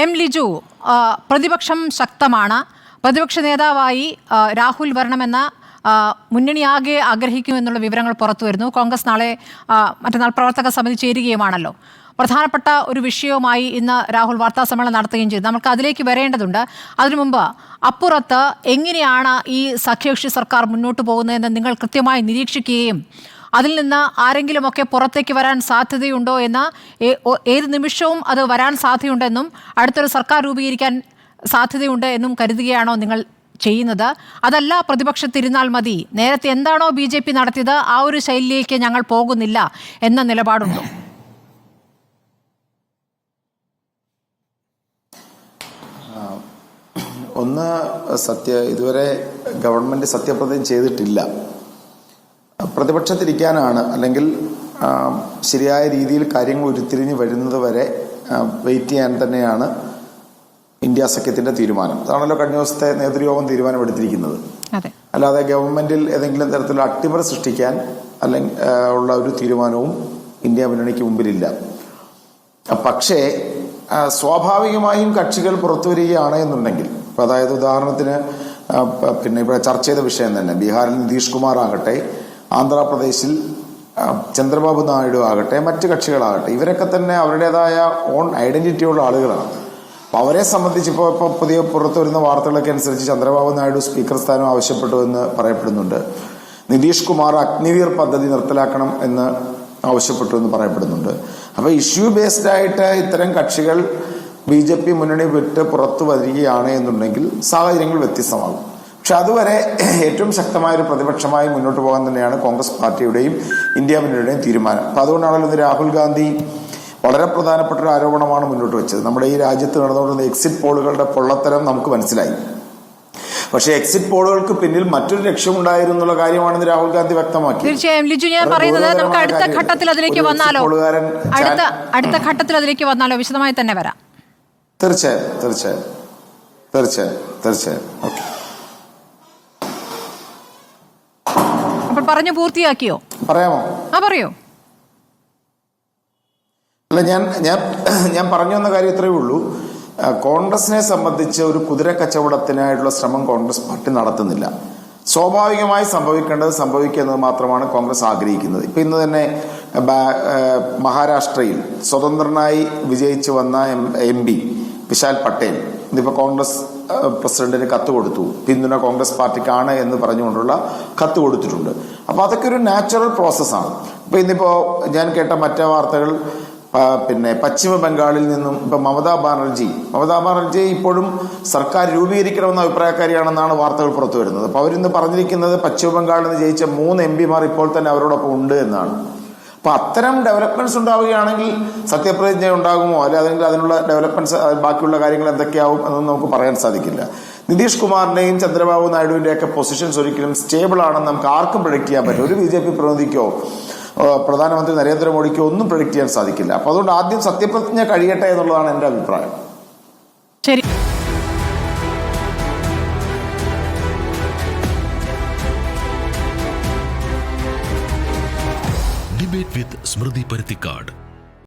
M Liju, പ്രതിപക്ഷം ശക്തമാണ്. പ്രതിപക്ഷ നേതാവായി രാഹുൽ വരണമെന്ന മുന്നണിയാകെ ആഗ്രഹിക്കുമെന്നുള്ള വിവരങ്ങൾ പുറത്തു വരുന്നു. കോൺഗ്രസ് മറ്റന്നാൾ പ്രവർത്തക സമിതി ചേരുകയുമാണല്ലോ. പ്രധാനപ്പെട്ട ഒരു വിഷയവുമായി ഇന്ന് രാഹുൽ വാർത്താ സമ്മേളനം നടത്തുകയും ചെയ്തു. നമുക്ക് അതിലേക്ക് വരേണ്ടതുണ്ട്. അതിനു മുമ്പ് അപ്പുറത്ത് എങ്ങനെയാണ് ഈ സഖ്യകക്ഷി സർക്കാർ മുന്നോട്ട് പോകുന്നതെന്ന് നിങ്ങൾ കൃത്യമായി നിരീക്ഷിക്കുകയും അതിൽ നിന്ന് ആരെങ്കിലുമൊക്കെ പുറത്തേക്ക് വരാൻ സാധ്യതയുണ്ടോ എന്ന് ഏത് നിമിഷവും അത് വരാൻ സാധ്യതയുണ്ടെന്നും അടുത്തൊരു സർക്കാർ രൂപീകരിക്കാൻ സാധ്യതയുണ്ട് എന്നും കരുതുകയാണോ നിങ്ങൾ ചെയ്യുന്നത്? അതല്ല പ്രതിപക്ഷത്തിരുന്നാൽ മതി, നേരത്തെ എന്താണോ BJP നടത്തിയത് ആ ഒരു ശൈലിയിലേക്ക് ഞങ്ങൾ പോകുന്നില്ല എന്ന നിലപാടുണ്ടോ? ഒന്ന്, ഇതുവരെ ഗവൺമെൻറ് സത്യപ്രതിജ്ഞ ചെയ്തിട്ടില്ല. പ്രതിപക്ഷത്തിരിക്കാനാണ്, അല്ലെങ്കിൽ ശരിയായ രീതിയിൽ കാര്യങ്ങൾ ഉരുത്തിരിഞ്ഞ് വരുന്നത് വരെ വെയിറ്റ് ചെയ്യാൻ തന്നെയാണ് ഇന്ത്യ സഖ്യത്തിന്റെ തീരുമാനം. അതാണല്ലോ കഴിഞ്ഞ ദിവസത്തെ നേതൃയോഗം തീരുമാനമെടുത്തിരിക്കുന്നത്. അല്ലാതെ ഗവൺമെന്റിൽ ഏതെങ്കിലും തരത്തിലുള്ള അട്ടിമറി സൃഷ്ടിക്കാൻ അല്ലെങ്കിൽ ഉള്ള ഒരു തീരുമാനവും ഇന്ത്യ മുന്നണിക്ക് മുമ്പിലില്ല. പക്ഷേ സ്വാഭാവികമായും കക്ഷികൾ പുറത്തു വരികയാണ് എന്നുണ്ടെങ്കിൽ, അതായത് ഉദാഹരണത്തിന് ഇവിടെ ചർച്ച ചെയ്ത വിഷയം തന്നെ, ബീഹാറിൽ നിതീഷ് കുമാർ ആകട്ടെ, ആന്ധ്രാപ്രദേശിൽ ചന്ദ്രബാബു നായിഡു ആകട്ടെ, മറ്റു കക്ഷികളാകട്ടെ, ഇവരൊക്കെ തന്നെ അവരുടേതായ ഓൺ ഐഡന്റിറ്റിയുള്ള ആളുകളാണ്. അപ്പോൾ അവരെ സംബന്ധിച്ച് ഇപ്പോൾ പുതിയ പുറത്തു വരുന്ന വാർത്തകളൊക്കെ അനുസരിച്ച് ചന്ദ്രബാബു നായിഡു സ്പീക്കർ സ്ഥാനം ആവശ്യപ്പെട്ടു എന്ന് പറയപ്പെടുന്നുണ്ട്. നിതീഷ് കുമാർ അഗ്നിവീർ പദ്ധതി നിർത്തലാക്കണം എന്ന് ആവശ്യപ്പെട്ടു എന്ന് പറയപ്പെടുന്നുണ്ട്. അപ്പോൾ ഇഷ്യൂ ബേസ്ഡ് ആയിട്ട് ഇത്തരം കക്ഷികൾ BJP മുന്നണി വിട്ട് പുറത്തു വരികയാണ് എന്നുണ്ടെങ്കിൽ സാഹചര്യങ്ങൾ വ്യത്യസ്തമാകും. പക്ഷെ അതുവരെ ഏറ്റവും ശക്തമായൊരു പ്രതിപക്ഷമായി മുന്നോട്ട് പോകാൻ തന്നെയാണ് കോൺഗ്രസ് പാർട്ടിയുടെയും ഇന്ത്യ മുന്നണിയുടെയും തീരുമാനം. അപ്പം അതുകൊണ്ടാണല്ലോ ഇന്ന് രാഹുൽ ഗാന്ധി വളരെ പ്രധാനപ്പെട്ട ഒരു ആരോപണമാണ് മുന്നോട്ട് വെച്ചത്. നമ്മുടെ ഈ രാജ്യത്ത് നടന്നുകൊണ്ടിരുന്ന എക്സിറ്റ് പോളുകളുടെ പൊള്ളത്തരം നമുക്ക് മനസ്സിലായി. പക്ഷേ എക്സിറ്റ് പോളുകൾക്ക് പിന്നിൽ മറ്റൊരു ലക്ഷ്യമുണ്ടായിരുന്നു എന്നുള്ള കാര്യമാണ് രാഹുൽ ഗാന്ധി വ്യക്തമാക്കി. തീർച്ചയായും ലിജു, ഞാൻ പറയുന്നത് നമുക്ക് അടുത്ത ഘട്ടത്തിൽ അതിലേക്ക് വന്നാലോ, അടുത്ത ഘട്ടത്തിൽ അതിലേക്ക് വന്നാലോ, വിശദമായി തന്നെ വരാം. തീർച്ചയായും. ഓക്കെ, അപ്പോൾ പറഞ്ഞു പൂർത്തിയാക്കിയോ? പറയാമോ? പറയൂ. അല്ല, ഞാൻ പറഞ്ഞു വന്ന കാര്യം ഇത്രയേ ഉള്ളൂ. കോൺഗ്രസിനെ സംബന്ധിച്ച് ഒരു കുതിര കച്ചവടത്തിനായിട്ടുള്ള ശ്രമം കോൺഗ്രസ് പാർട്ടി നടത്തുന്നില്ല. സ്വാഭാവികമായി സംഭവിക്കേണ്ടത് സംഭവിക്കുന്നത് മാത്രമാണ് കോൺഗ്രസ് ആഗ്രഹിക്കുന്നത്. ഇപ്പൊ ഇന്ന് തന്നെ മഹാരാഷ്ട്രയിൽ സ്വതന്ത്രനായി വിജയിച്ചു വന്ന MP വിശാൽ പട്ടേൽ ഇതിപ്പോ കോൺഗ്രസ് പ്രസിഡന്റിന് കത്ത് കൊടുത്തു, പിന്തുണ കോൺഗ്രസ് പാർട്ടിക്കാണ് എന്ന് പറഞ്ഞുകൊണ്ടുള്ള കത്ത് കൊടുത്തിട്ടുണ്ട്. അപ്പൊ അതൊക്കെ ഒരു നാച്ചുറൽ പ്രോസസ്സാണ്. ഇപ്പൊ ഇന്നിപ്പോ ഞാൻ കേട്ട മറ്റേ വാർത്തകൾ, പശ്ചിമ ബംഗാളിൽ നിന്നും ഇപ്പൊ മമതാ ബാനർജി ഇപ്പോഴും സർക്കാർ രൂപീകരിക്കണമെന്ന അഭിപ്രായക്കാരിയാണെന്നാണ് വാർത്തകൾ പുറത്തു വരുന്നത്. അപ്പൊ അവരിന്ന് പറഞ്ഞിരിക്കുന്നത് പശ്ചിമ ബംഗാളിൽ നിന്ന് ജയിച്ച 3 MP ഇപ്പോൾ തന്നെ അവരോടൊപ്പം ഉണ്ട് എന്നാണ്. അപ്പൊ അത്തരം ഡെവലപ്മെന്റ്സ് ഉണ്ടാവുകയാണെങ്കിൽ സത്യപ്രതിജ്ഞ ഉണ്ടാകുമോ, അല്ലെങ്കിൽ അതിനുള്ള ഡെവലപ്മെന്റ്സ് ബാക്കിയുള്ള കാര്യങ്ങൾ എന്തൊക്കെയാവും എന്നൊന്നും നമുക്ക് പറയാൻ സാധിക്കില്ല. നിതീഷ് കുമാറിന്റെയും ചന്ദ്രബാബു നായിഡുവിന്റെയൊക്കെ പൊസിഷൻസ് ഒരിക്കലും സ്റ്റേബിൾ ആണെന്ന് നമുക്ക് ആർക്കും പ്രഡിക്ട് ചെയ്യാൻ പറ്റും. ഒരു BJP പ്രതിനിധിക്കോ പ്രധാനമന്ത്രി നരേന്ദ്രമോദിക്കോ ഒന്നും പ്രഡിക്ട് ചെയ്യാൻ സാധിക്കില്ല. അപ്പൊ അതുകൊണ്ട് ആദ്യം സത്യപ്രതിജ്ഞ കഴിയട്ടെ എന്നുള്ളതാണ് എന്റെ അഭിപ്രായം. ശരി. ഡിബേറ്റ് വിത്ത് സ്മൃതി പരുത്തിക്കാട്.